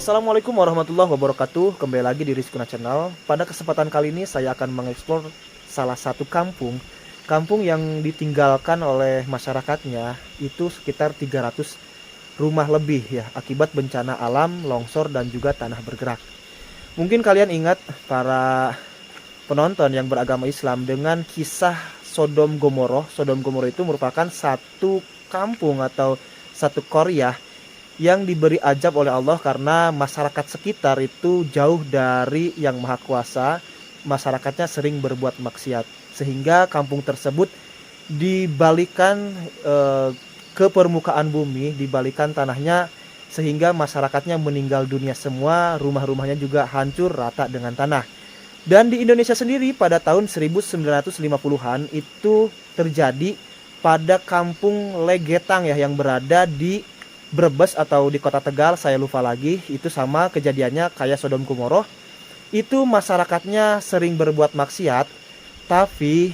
Assalamualaikum warahmatullahi wabarakatuh. Kembali lagi di Rizkuna Channel. Pada kesempatan kali ini saya akan mengeksplor salah satu kampung yang ditinggalkan oleh masyarakatnya. Itu sekitar 300 rumah lebih ya, akibat bencana alam, longsor dan juga tanah bergerak. Mungkin kalian ingat para penonton yang beragama Islam dengan kisah Sodom Gomoroh. Sodom Gomoroh itu merupakan satu kampung atau satu qaryah yang diberi azab oleh Allah karena masyarakat sekitar itu jauh dari Yang Maha Kuasa. Masyarakatnya sering berbuat maksiat sehingga kampung tersebut dibalikan ke permukaan bumi, dibalikan tanahnya sehingga masyarakatnya meninggal dunia semua, rumah-rumahnya juga hancur rata dengan tanah. Dan di Indonesia sendiri pada tahun 1950-an itu terjadi pada kampung Legetang ya, yang berada di Brebes atau di Kota Tegal, saya lupa lagi. Itu sama kejadiannya kayak Sodom Gomoroh. Itu masyarakatnya sering berbuat maksiat, tapi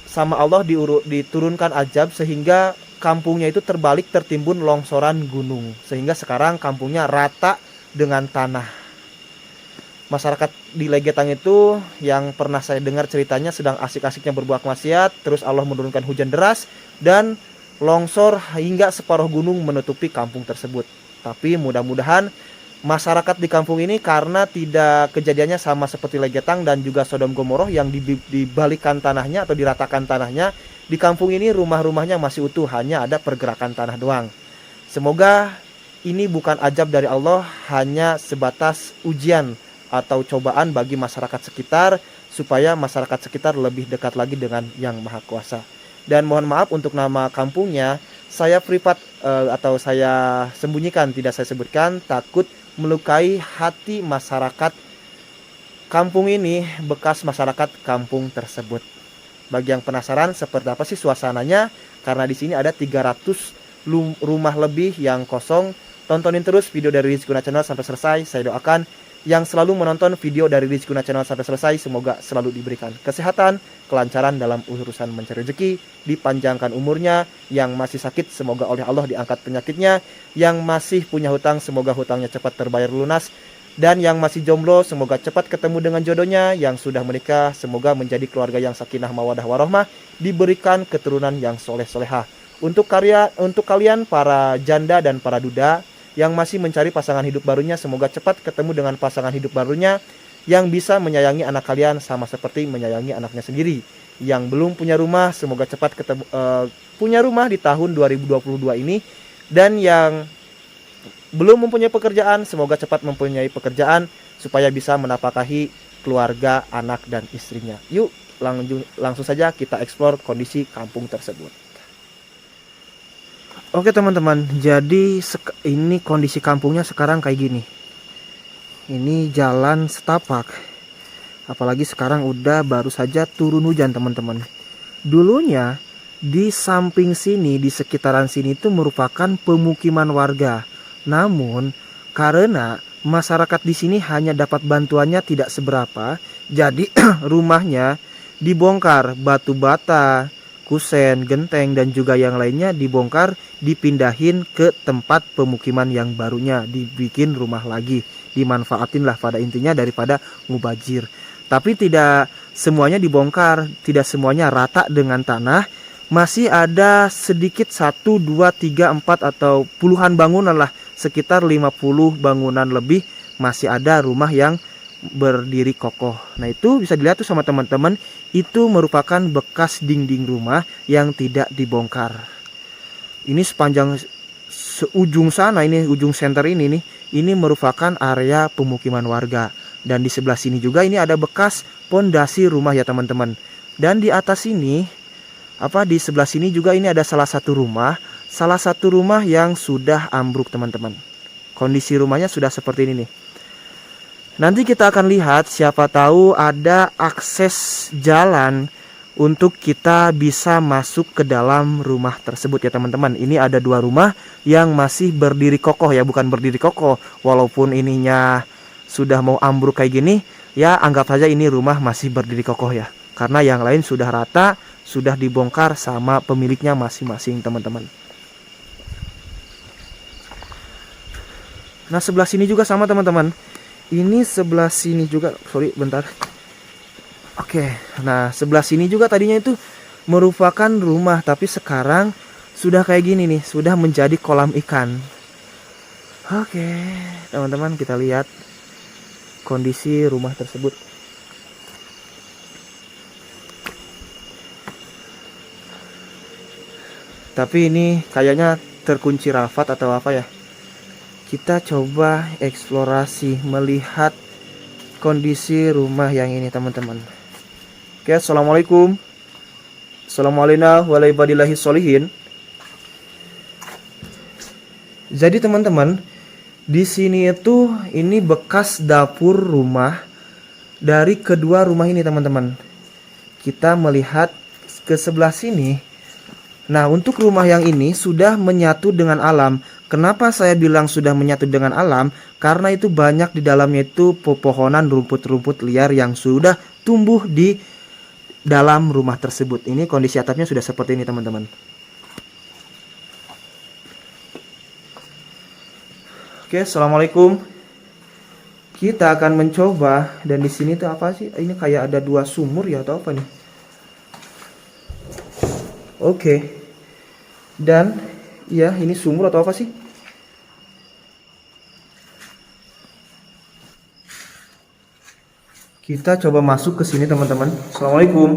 sama Allah diturunkan azab sehingga kampungnya itu terbalik, tertimbun longsoran gunung, sehingga sekarang kampungnya rata dengan tanah. Masyarakat di Legetang itu yang pernah saya dengar ceritanya sedang asik-asiknya berbuat maksiat, terus Allah menurunkan hujan deras dan longsor hingga separuh gunung menutupi kampung tersebut. Tapi mudah-mudahan masyarakat di kampung ini, karena tidak kejadiannya sama seperti Legetang dan juga Sodom Gomoroh yang dibalikan tanahnya atau diratakan tanahnya, di kampung ini rumah-rumahnya masih utuh, hanya ada pergerakan tanah doang. Semoga ini bukan azab dari Allah, hanya sebatas ujian atau cobaan bagi masyarakat sekitar, supaya masyarakat sekitar lebih dekat lagi dengan Yang Maha Kuasa. Dan mohon maaf untuk nama kampungnya, saya privat atau saya sembunyikan, tidak saya sebutkan, takut melukai hati masyarakat kampung ini, bekas masyarakat kampung tersebut. Bagi yang penasaran seperti apa sih suasananya, karena di sini ada 300 rumah lebih yang kosong, tontonin terus video dari Rizkuna Channel sampai selesai. Saya doakan yang selalu menonton video dari Rizkuna Channel sampai selesai, semoga selalu diberikan kesehatan, kelancaran dalam urusan mencari rezeki, dipanjangkan umurnya. Yang masih sakit, semoga oleh Allah diangkat penyakitnya. Yang masih punya hutang, semoga hutangnya cepat terbayar lunas. Dan yang masih jomblo, semoga cepat ketemu dengan jodohnya. Yang sudah menikah, semoga menjadi keluarga yang sakinah mawadah warohmah, diberikan keturunan yang soleh-solehah. Untuk kalian para janda dan para duda yang masih mencari pasangan hidup barunya, semoga cepat ketemu dengan pasangan hidup barunya yang bisa menyayangi anak kalian sama seperti menyayangi anaknya sendiri. Yang belum punya rumah, semoga cepat punya rumah di tahun 2022 ini. Dan yang belum mempunyai pekerjaan, semoga cepat mempunyai pekerjaan supaya bisa menafkahi keluarga, anak dan istrinya. Yuk langsung saja kita eksplor kondisi kampung tersebut. Oke teman-teman, jadi ini kondisi kampungnya sekarang kayak gini. Ini jalan setapak. Apalagi sekarang udah baru saja turun hujan teman-teman. Dulunya di samping sini, di sekitaran sini itu merupakan pemukiman warga. Namun karena masyarakat di sini hanya dapat bantuannya tidak seberapa, jadi rumahnya dibongkar, batu bata, kusen, genteng dan juga yang lainnya dibongkar, dipindahin ke tempat pemukiman yang barunya, dibikin rumah lagi, dimanfaatin lah pada intinya daripada mubazir. Tapi tidak semuanya dibongkar, tidak semuanya rata dengan tanah. Masih ada sedikit 1, 2, 3, 4 atau puluhan bangunan lah, sekitar 50 bangunan lebih masih ada rumah yang berdiri kokoh. Nah itu bisa dilihat tuh sama teman-teman, itu merupakan bekas dinding rumah yang tidak dibongkar. Ini sepanjang ujung sana, ini ujung center ini nih, ini merupakan area pemukiman warga. Dan di sebelah sini juga ini ada bekas pondasi rumah ya teman-teman. Dan di atas sini, di sebelah sini juga ini ada salah satu rumah yang sudah ambruk teman-teman. Kondisi rumahnya sudah seperti ini nih. Nanti kita akan lihat, siapa tahu ada akses jalan untuk kita bisa masuk ke dalam rumah tersebut ya teman-teman. Ini ada 2 rumah yang masih berdiri kokoh ya, bukan berdiri kokoh. Walaupun ininya sudah mau ambruk kayak gini, ya anggap saja ini rumah masih berdiri kokoh ya. Karena yang lain sudah rata, sudah dibongkar sama pemiliknya masing-masing teman-teman. Nah sebelah sini juga sama teman-teman. Ini sebelah sini juga, sorry bentar. Oke, nah sebelah sini juga tadinya itu merupakan rumah, tapi sekarang sudah kayak gini nih, sudah menjadi kolam ikan. Oke, teman-teman kita lihat kondisi rumah tersebut. Tapi ini kayaknya terkunci rapat atau apa ya. Kita coba eksplorasi melihat kondisi rumah yang ini teman-teman. Oke, assalamualaikum. Assalamualaikum warahmatullahi wabarakatuh. Jadi teman-teman, di sini itu ini bekas dapur rumah dari kedua rumah ini teman-teman. Kita melihat ke sebelah sini. Nah, untuk rumah yang ini sudah menyatu dengan alam. Kenapa saya bilang sudah menyatu dengan alam? Karena itu banyak di dalamnya itu pepohonan, rumput-rumput liar yang sudah tumbuh di dalam rumah tersebut. Ini kondisi atapnya sudah seperti ini teman-teman. Oke, assalamualaikum. Kita akan mencoba, dan di sini tuh apa sih? Ini kayak ada dua sumur ya atau apa nih? Oke. Dan ya, ini sumur atau apa sih? Kita coba masuk ke sini teman-teman. Assalamualaikum.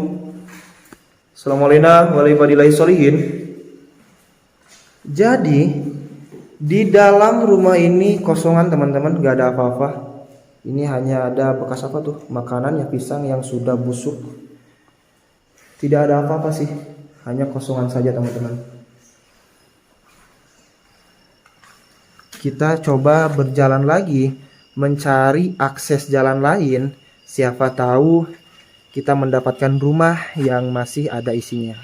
Assalamualaikum warahmatullahi wabarakatuh. Jadi di dalam rumah ini kosongan teman-teman, gak ada apa-apa. Ini hanya ada bekas apa tuh? Makanan ya, pisang yang sudah busuk. Tidak ada apa-apa sih. Hanya kosongan saja teman-teman. Kita coba berjalan lagi mencari akses jalan lain. Siapa tahu kita mendapatkan rumah yang masih ada isinya.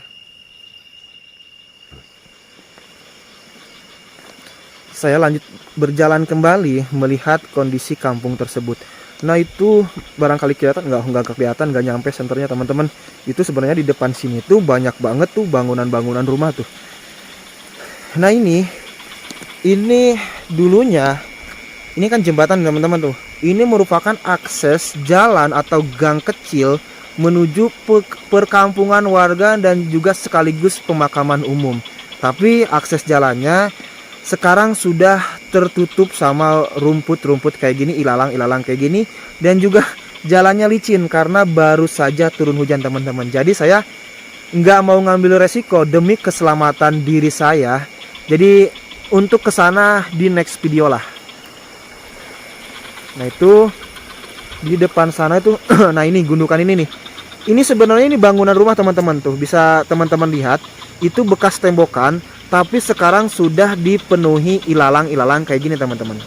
Saya lanjut berjalan kembali melihat kondisi kampung tersebut. Nah itu barangkali kelihatan, nggak kelihatan, nggak nyampe senternya teman-teman. Itu sebenarnya di depan sini tuh banyak banget tuh bangunan-bangunan rumah tuh. Nah ini dulunya, ini kan jembatan teman-teman tuh. Ini merupakan akses jalan atau gang kecil menuju perkampungan warga dan juga sekaligus pemakaman umum. Tapi akses jalannya sekarang sudah tertutup sama rumput-rumput kayak gini, ilalang-ilalang kayak gini, dan juga jalannya licin karena baru saja turun hujan teman-teman. Jadi saya nggak mau ngambil resiko demi keselamatan diri saya. Jadi untuk kesana di next video lah. Nah itu di depan sana itu, nah ini gundukan ini nih. Ini sebenarnya ini bangunan rumah teman-teman tuh, bisa teman-teman lihat. Itu bekas tembokan, tapi sekarang sudah dipenuhi ilalang-ilalang kayak gini teman-teman.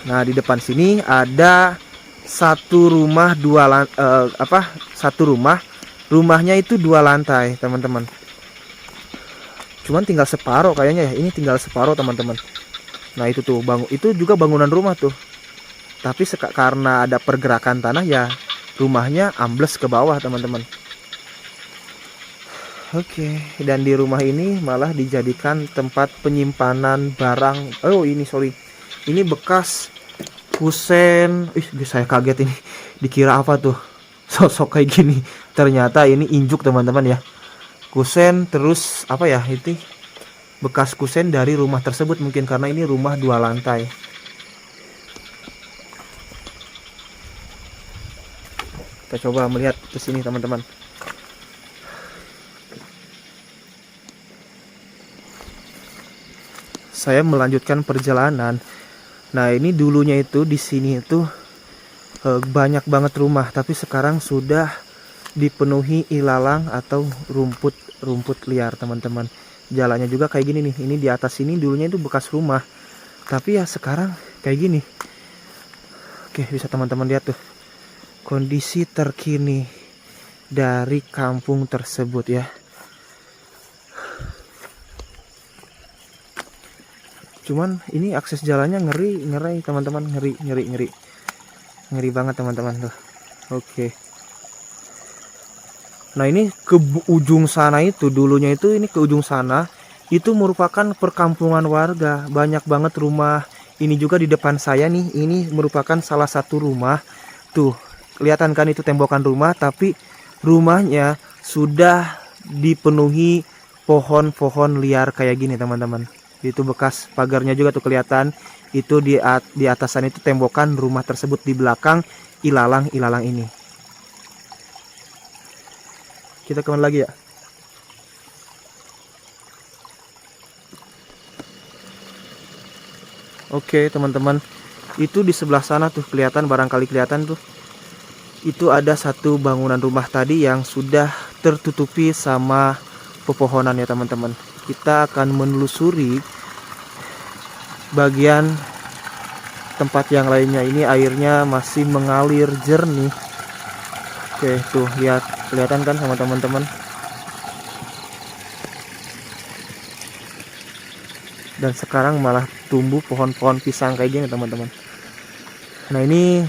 Nah di depan sini ada satu rumah rumahnya itu 2 lantai teman-teman. Cuman tinggal separuh kayaknya ya, ini tinggal separuh teman-teman. Nah itu tuh itu juga bangunan rumah tuh. Tapi karena ada pergerakan tanah ya, rumahnya ambles ke bawah teman-teman. Oke, dan di rumah ini malah dijadikan tempat penyimpanan barang. Oh ini sorry, ini bekas kusen. Saya kaget ini, dikira apa tuh sosok kayak gini. Ternyata ini injuk teman-teman ya. Kusen, terus apa ya, itu bekas kusen dari rumah tersebut mungkin, karena ini rumah 2 lantai. Kita coba melihat ke sini teman-teman. Saya melanjutkan perjalanan. Nah ini dulunya itu di sini itu banyak banget rumah, tapi sekarang sudah dipenuhi ilalang atau rumput liar teman-teman. Jalannya juga kayak gini nih. Ini di atas sini dulunya itu bekas rumah, tapi ya sekarang kayak gini. Oke, bisa teman-teman lihat tuh kondisi terkini dari kampung tersebut ya. Cuman ini akses jalannya ngeri teman-teman, ngeri banget teman-teman tuh. Oke. Nah ini ke ujung sana itu, dulunya itu ini ke ujung sana itu merupakan perkampungan warga, banyak banget rumah. Ini juga di depan saya nih, ini merupakan salah satu rumah. Tuh kelihatan kan itu tembokan rumah, tapi rumahnya sudah dipenuhi pohon-pohon liar kayak gini teman-teman. Itu bekas pagarnya juga tuh kelihatan. Itu di atasan itu tembokan rumah tersebut, di belakang ilalang-ilalang ini. Kita kemana lagi ya? Oke teman-teman, itu di sebelah sana tuh kelihatan, barangkali kelihatan tuh. Itu ada satu bangunan rumah tadi yang sudah tertutupi sama pepohonan ya teman-teman. Kita akan menelusuri bagian tempat yang lainnya. Ini airnya masih mengalir jernih. Oke tuh lihat, kelihatan kan sama teman-teman. Dan sekarang malah tumbuh pohon-pohon pisang kayak gini teman-teman. Nah ini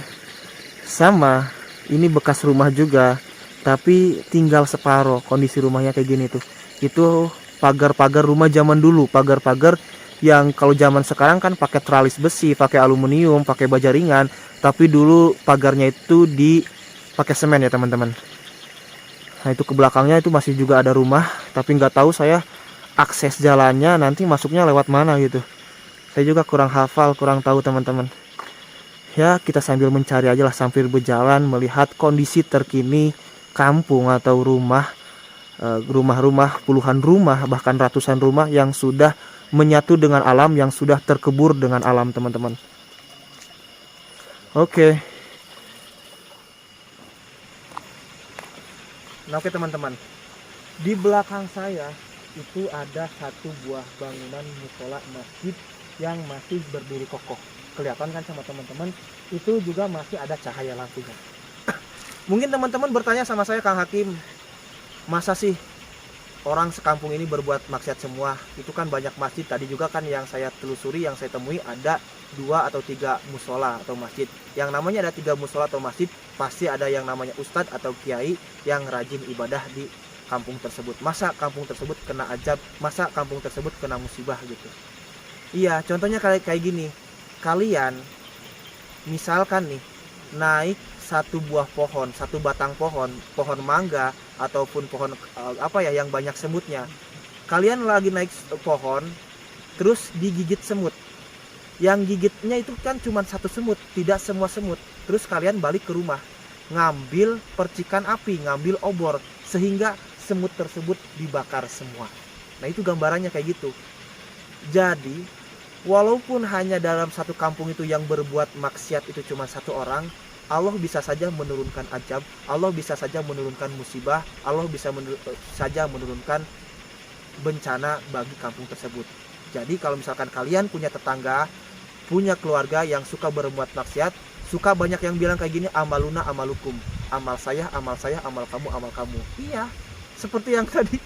sama, ini bekas rumah juga, tapi tinggal separuh. Kondisi rumahnya kayak gini tuh. Itu pagar-pagar rumah zaman dulu, pagar-pagar yang kalau zaman sekarang kan pakai tralis besi, pakai aluminium, pakai baja ringan, tapi dulu pagarnya itu dipakai semen ya teman-teman. Nah itu ke belakangnya itu masih juga ada rumah, tapi nggak tahu saya akses jalannya nanti masuknya lewat mana gitu. Saya juga kurang hafal, kurang tahu teman-teman. Ya kita sambil mencari aja lah, sambil berjalan melihat kondisi terkini kampung atau rumah-rumah, puluhan rumah bahkan ratusan rumah yang sudah menyatu dengan alam, yang sudah terkebur dengan alam teman-teman. Oke. Nah oke teman-teman, di belakang saya itu ada satu buah bangunan musola masjid yang masih berdiri kokoh. Kelihatan kan sama teman-teman, itu juga masih ada cahaya lampunya. Mungkin teman-teman bertanya sama saya, Kang Hakim, masa sih orang sekampung ini berbuat maksiat semua? Itu kan banyak masjid. Tadi juga kan yang saya telusuri, yang saya temui ada 2 atau 3 musola atau masjid. Yang namanya ada 3 musola atau masjid, pasti ada yang namanya ustadz atau kiai yang rajin ibadah di kampung tersebut. Masa kampung tersebut kena azab, masa kampung tersebut kena musibah gitu. Iya, contohnya kayak gini. Kalian misalkan nih naik satu buah pohon, satu batang pohon, pohon mangga ataupun pohon yang banyak semutnya. Kalian lagi naik pohon terus digigit semut. Yang gigitnya itu kan cuma satu semut, tidak semua semut. Terus kalian balik ke rumah, ngambil percikan api, ngambil obor, sehingga semut tersebut dibakar semua. Nah itu gambarannya kayak gitu. Jadi walaupun hanya dalam satu kampung itu yang berbuat maksiat itu cuma satu orang, Allah bisa saja menurunkan azab, Allah bisa saja menurunkan musibah, Allah bisa saja menurunkan bencana bagi kampung tersebut. Jadi kalau misalkan kalian punya tetangga, punya keluarga yang suka berbuat maksiat, suka banyak yang bilang kayak gini, amaluna amalukum, amal saya, amal saya, amal kamu, amal kamu. Iya, seperti yang tadi,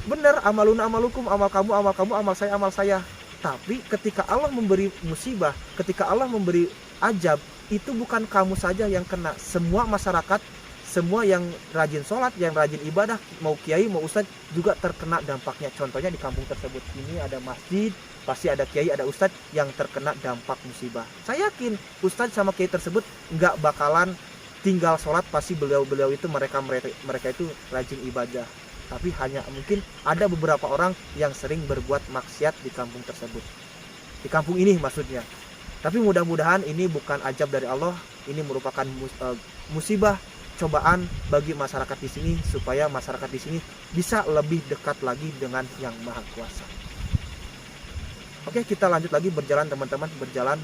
benar, amaluna amalukum, amal kamu, amal kamu, amal saya, amal saya. Tapi ketika Allah memberi musibah, ketika Allah memberi azab, itu bukan kamu saja yang kena, semua masyarakat, semua yang rajin sholat, yang rajin ibadah, mau kiai, mau ustadz juga terkena dampaknya. Contohnya di kampung tersebut ini ada masjid, pasti ada kiai, ada ustadz yang terkena dampak musibah. Saya yakin ustadz sama kiai tersebut nggak bakalan tinggal sholat, pasti beliau itu mereka itu rajin ibadah. Tapi hanya mungkin ada beberapa orang yang sering berbuat maksiat di kampung tersebut, di kampung ini maksudnya. Tapi mudah-mudahan ini bukan azab dari Allah, ini merupakan musibah, cobaan bagi masyarakat di sini, supaya masyarakat di sini bisa lebih dekat lagi dengan Yang Maha Kuasa. Oke, kita lanjut lagi berjalan teman-teman, berjalan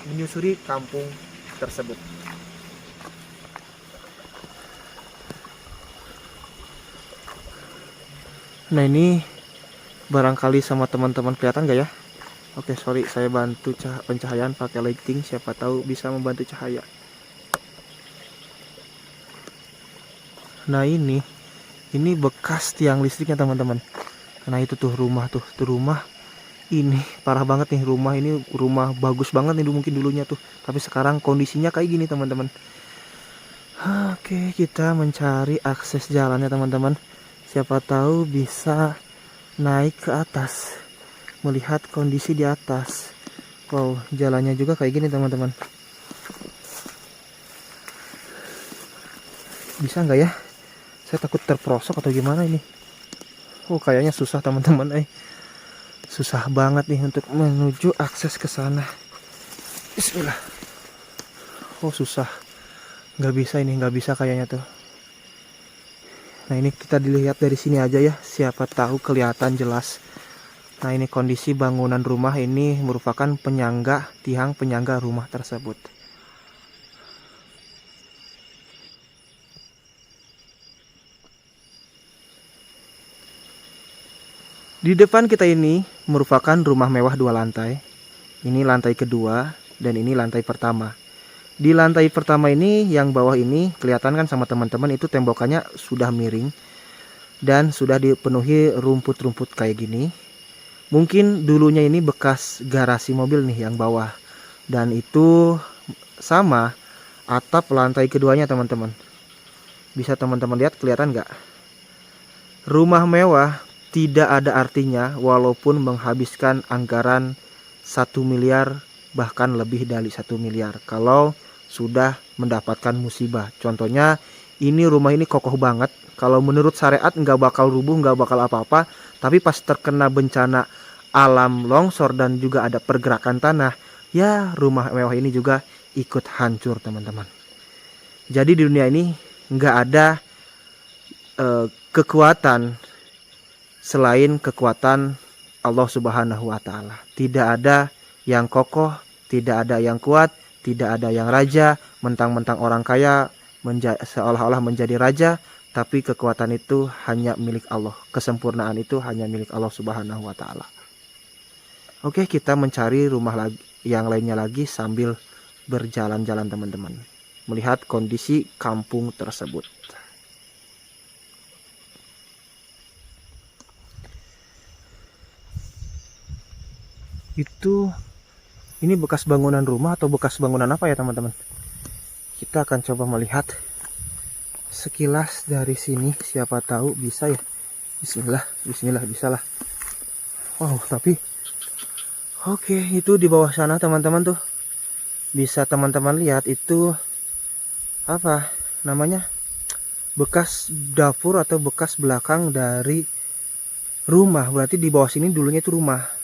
menyusuri kampung tersebut. Nah ini barangkali sama teman-teman kelihatan gak ya? Oke sorry, saya bantu pencahayaan pakai lighting, siapa tahu bisa membantu cahaya. Nah ini bekas tiang listriknya teman-teman. Nah itu tuh rumah ini parah banget nih. Rumah ini rumah bagus banget nih mungkin dulunya tuh, tapi sekarang kondisinya kayak gini teman-teman. Oke, kita mencari akses jalannya teman-teman. Siapa tahu bisa naik ke atas, melihat kondisi di atas. Wow, jalannya juga kayak gini teman-teman. Bisa nggak ya? Saya takut terperosok atau gimana ini. Oh, kayaknya susah teman-teman. Susah banget nih untuk menuju akses ke sana. Bismillah. Oh, susah. Nggak bisa ini, nggak bisa kayaknya tuh. Nah, ini kita dilihat dari sini aja ya. Siapa tahu kelihatan jelas. Nah, ini kondisi bangunan rumah ini merupakan penyangga, tiang penyangga rumah tersebut. Di depan kita ini merupakan rumah mewah 2 lantai. Ini lantai kedua dan ini lantai pertama. Di lantai pertama ini yang bawah ini kelihatan kan sama teman-teman, itu tembokannya sudah miring dan sudah dipenuhi rumput-rumput kayak gini. Mungkin dulunya ini bekas garasi mobil nih yang bawah. Dan itu sama atap lantai keduanya teman-teman. Bisa teman-teman lihat, kelihatan nggak? Rumah mewah tidak ada artinya walaupun menghabiskan anggaran 1 miliar bahkan lebih dari 1 miliar kalau sudah mendapatkan musibah. Contohnya ini rumah ini kokoh banget. Kalau menurut syariat nggak bakal rubuh, nggak bakal apa-apa. Tapi pas terkena bencana alam longsor dan juga ada pergerakan tanah, ya rumah mewah ini juga ikut hancur teman-teman. Jadi di dunia ini nggak ada kekuatan selain kekuatan Allah Subhanahu wa Ta'ala. Tidak ada yang kokoh, tidak ada yang kuat, tidak ada yang raja. Mentang-mentang orang kaya seolah-olah menjadi raja, tapi kekuatan itu hanya milik Allah. Kesempurnaan itu hanya milik Allah Subhanahu wa Ta'ala. Oke, kita mencari rumah yang lainnya lagi sambil berjalan-jalan teman-teman, melihat kondisi kampung tersebut. Ini bekas bangunan rumah atau bekas bangunan apa ya teman-teman? Kita akan coba melihat sekilas dari sini, siapa tahu bisa ya. Bismillah, bismillah, bisalah. Wow, tapi oke, itu di bawah sana teman-teman tuh. Bisa teman-teman lihat itu apa namanya? Bekas dapur atau bekas belakang dari rumah. Berarti di bawah sini dulunya itu rumah.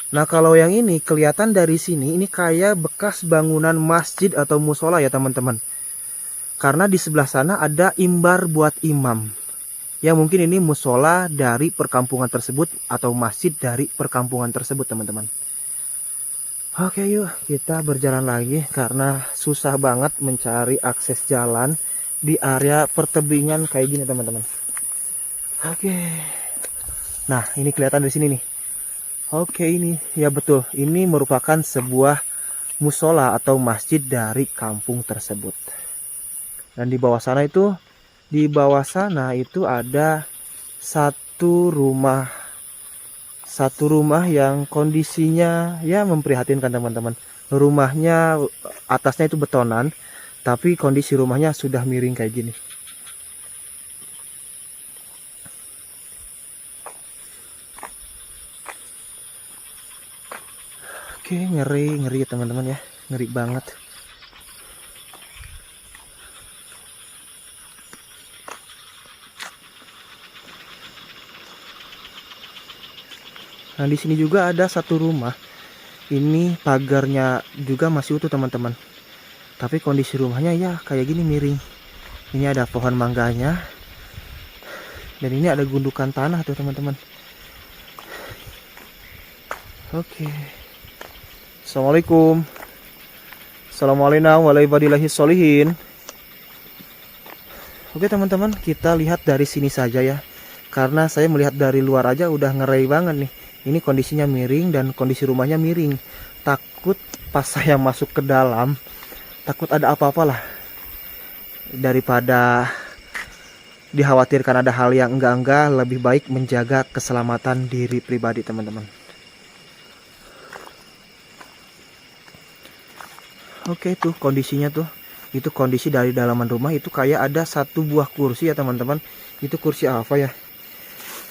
Nah, kalau yang ini kelihatan dari sini, ini kayak bekas bangunan masjid atau musola ya teman-teman. Karena di sebelah sana ada imbar buat imam. Ya mungkin ini musola dari perkampungan tersebut atau masjid dari perkampungan tersebut teman-teman. Oke, yuk kita berjalan lagi karena susah banget mencari akses jalan di area pertebingan kayak gini teman-teman. Oke. Nah, ini kelihatan dari sini nih. Oke, ini ya betul, ini merupakan sebuah musola atau masjid dari kampung tersebut. Dan di bawah sana itu ada satu rumah yang kondisinya ya memprihatinkan teman-teman. Rumahnya atasnya itu betonan, tapi kondisi rumahnya sudah miring kayak gini. Oke, ngeri teman-teman ya, ngeri banget. Nah, di sini juga ada satu rumah. Ini pagarnya juga masih utuh teman-teman. Tapi kondisi rumahnya ya kayak gini miring. Ini ada pohon mangganya. Dan ini ada gundukan tanah tuh teman-teman. Oke. Assalamualaikum. Assalamualaikum warahmatullahi wabarakatuh. Oke teman-teman, kita lihat dari sini saja ya. Karena saya melihat dari luar aja udah ngeri banget nih. Ini kondisinya miring dan kondisi rumahnya miring. Takut pas saya masuk ke dalam, takut ada apa-apa lah. Daripada dikhawatirkan ada hal yang enggak-enggak, lebih baik menjaga keselamatan diri pribadi teman-teman. Oke, tuh kondisinya tuh. Itu kondisi dari dalaman rumah itu kayak ada satu buah kursi ya teman-teman. Itu kursi apa ya?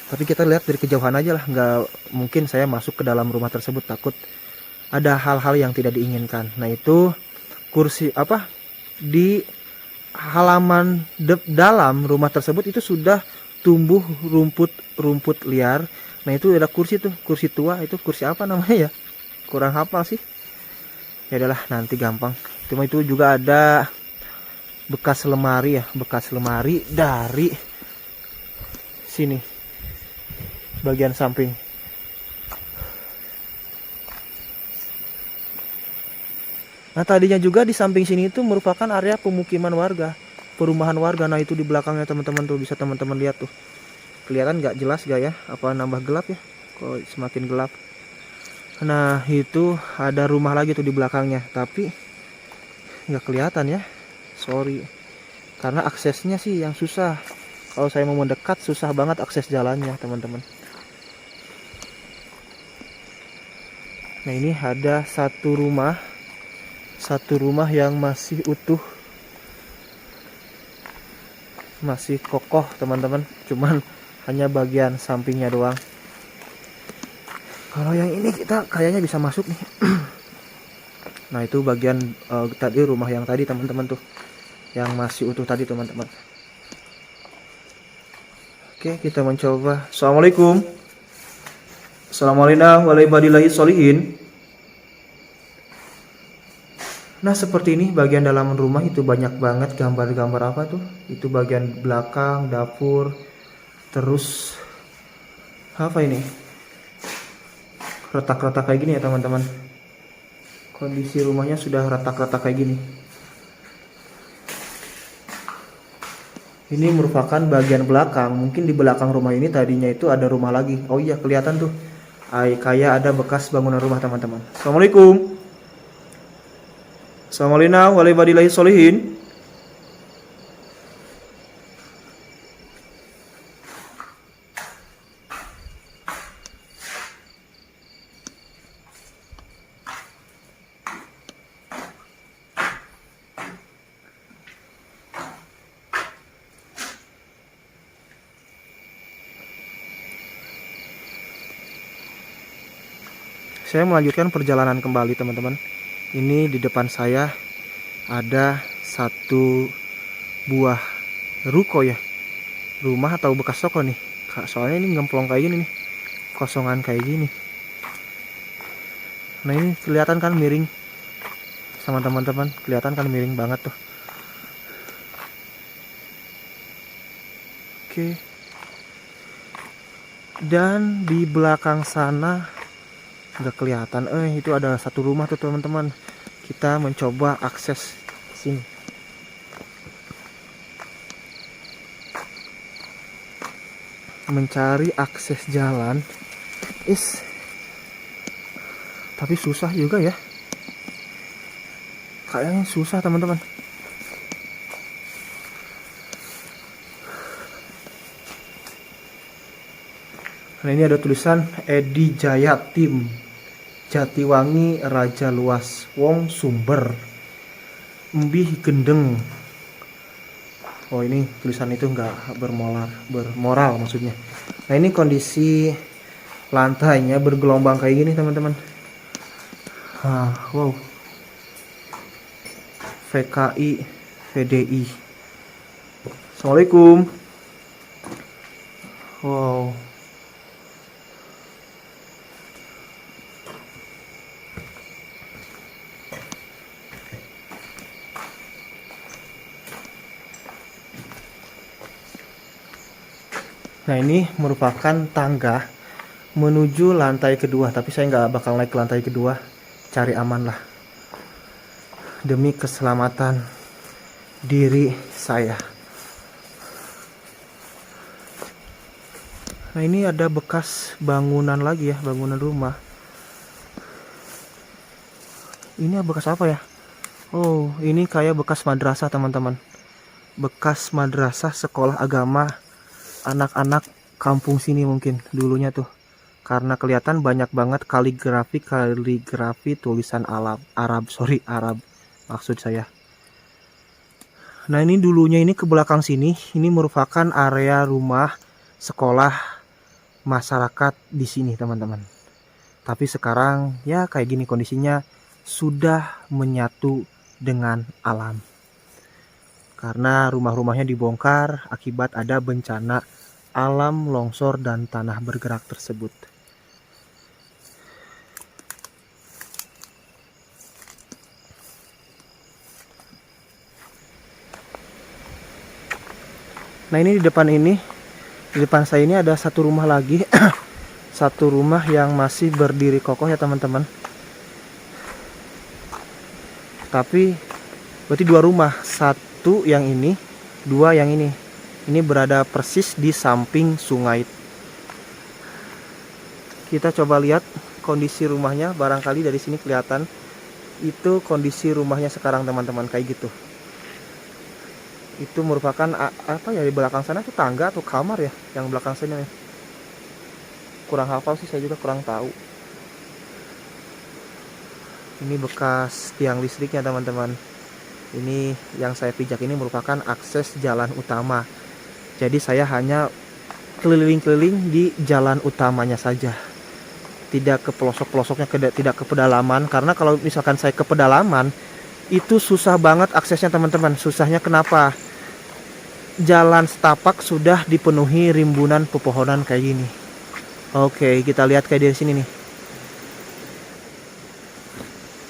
Tapi kita lihat dari kejauhan aja lah, nggak mungkin saya masuk ke dalam rumah tersebut, takut ada hal-hal yang tidak diinginkan. Nah itu kursi apa di halaman dalam rumah tersebut itu sudah tumbuh rumput liar. Nah itu ada kursi tuh, kursi tua, itu kursi apa namanya ya, kurang hafal sih. Ya adalah nanti gampang. Cuma itu juga ada bekas lemari ya, bekas lemari dari sini bagian samping. Nah tadinya juga di samping sini itu merupakan area pemukiman warga, perumahan warga. Nah itu di belakangnya teman-teman tuh, bisa teman-teman lihat tuh. Kelihatan nggak jelas gak ya? Apa nambah gelap ya? Kok semakin gelap. Nah itu ada rumah lagi tuh di belakangnya, tapi nggak kelihatan ya. Sorry, karena aksesnya sih yang susah. Kalau saya mau mendekat susah banget akses jalannya teman-teman. Nah ini ada satu rumah yang masih utuh, masih kokoh teman-teman, cuman hanya bagian sampingnya doang. Kalau yang ini kita kayaknya bisa masuk nih. Nah itu bagian tadi rumah yang tadi teman-teman tuh, yang masih utuh tadi teman-teman. Oke kita mencoba. Assalamualaikum. Assalamualaikum warahmatullahi wabarakatuh. Nah seperti ini bagian dalam rumah itu banyak banget gambar-gambar apa tuh. Itu bagian belakang, dapur. Terus apa ini? Retak-retak kayak gini ya teman-teman. Kondisi rumahnya sudah retak-retak kayak gini. Ini merupakan bagian belakang. Mungkin di belakang rumah ini tadinya itu ada rumah lagi. Oh iya kelihatan tuh. Kayak ada bekas bangunan rumah teman-teman. Assalamualaikum. Assalamualaikum warahmatullahi wabarakatuh. Saya melanjutkan perjalanan kembali teman-teman. Ini di depan saya ada satu buah ruko ya, rumah atau bekas toko nih. Soalnya ini ngemplong kayak gini nih, kosongan kayak gini. Nah ini kelihatan kan miring sama teman-teman, kelihatan kan miring banget tuh. Oke. Dan di belakang sana nggak kelihatan. Itu ada satu rumah tuh teman-teman. Kita mencoba akses sini. Mencari akses jalan. Tapi susah juga ya. Kayaknya susah teman-teman. Nah ini ada tulisan Edi Jayatim, Jatiwangi Raja Luas Wong Sumber Embih Gendeng. Oh ini tulisan itu nggak bermoral maksudnya. Nah ini kondisi lantainya bergelombang kayak gini teman-teman. Wow. VKI VDI. Assalamualaikum. Wow. Nah ini merupakan tangga menuju lantai kedua, tapi saya nggak bakal naik ke lantai kedua, cari aman lah demi keselamatan diri saya. Nah ini ada bekas bangunan lagi ya, bangunan rumah. Ini bekas apa ya? Oh ini kayak bekas madrasah teman-teman, bekas madrasah sekolah agama anak-anak kampung sini mungkin dulunya tuh, karena kelihatan banyak banget kaligrafi tulisan Arab maksud saya. Nah, ini dulunya ini ke belakang sini, ini merupakan area rumah sekolah masyarakat di sini, teman-teman. Tapi sekarang ya kayak gini kondisinya, sudah menyatu dengan alam. Karena rumah-rumahnya dibongkar akibat ada bencana alam, longsor dan tanah bergerak tersebut. Nah, ini di depan saya ini ada satu rumah lagi. Satu rumah yang masih berdiri kokoh ya teman-teman. Tapi berarti dua rumah, satu yang ini, dua yang ini. Ini berada persis di samping sungai. Kita coba lihat kondisi rumahnya, barangkali dari sini kelihatan. Itu kondisi rumahnya sekarang teman-teman, kayak gitu. Itu merupakan apa ya, di belakang sana tuh tangga atau kamar ya, yang belakang sana nih. Kurang hafal sih, saya juga kurang tahu. Ini bekas tiang listriknya teman-teman. Ini yang saya pijak ini merupakan akses jalan utama. Jadi saya hanya keliling-keliling di jalan utamanya saja, tidak ke pelosok-pelosoknya, tidak ke pedalaman. Karena kalau misalkan saya ke pedalaman, itu susah banget aksesnya teman-teman. Susahnya kenapa? Jalan setapak sudah dipenuhi rimbunan pepohonan kayak gini. Oke, kita lihat kayak dari sini nih.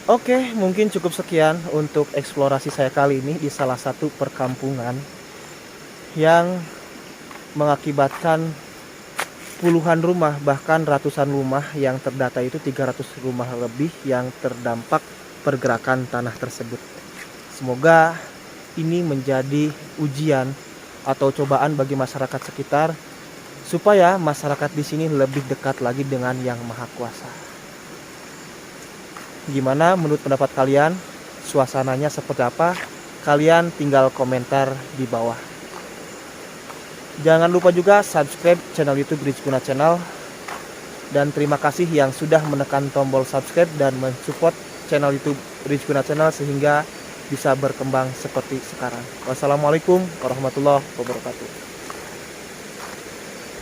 Oke, mungkin cukup sekian untuk eksplorasi saya kali ini di salah satu perkampungan yang mengakibatkan puluhan rumah, bahkan ratusan rumah yang terdata, itu 300 rumah lebih yang terdampak pergerakan tanah tersebut. Semoga ini menjadi ujian atau cobaan bagi masyarakat sekitar, supaya masyarakat di sini lebih dekat lagi dengan Yang Maha Kuasa. Gimana menurut pendapat kalian? Suasananya seperti apa? Kalian tinggal komentar di bawah. Jangan lupa juga subscribe channel YouTube Rizkuna Channel. Dan terima kasih yang sudah menekan tombol subscribe dan mensupport channel YouTube Rizkuna Channel sehingga bisa berkembang seperti sekarang. Wassalamualaikum warahmatullahi wabarakatuh.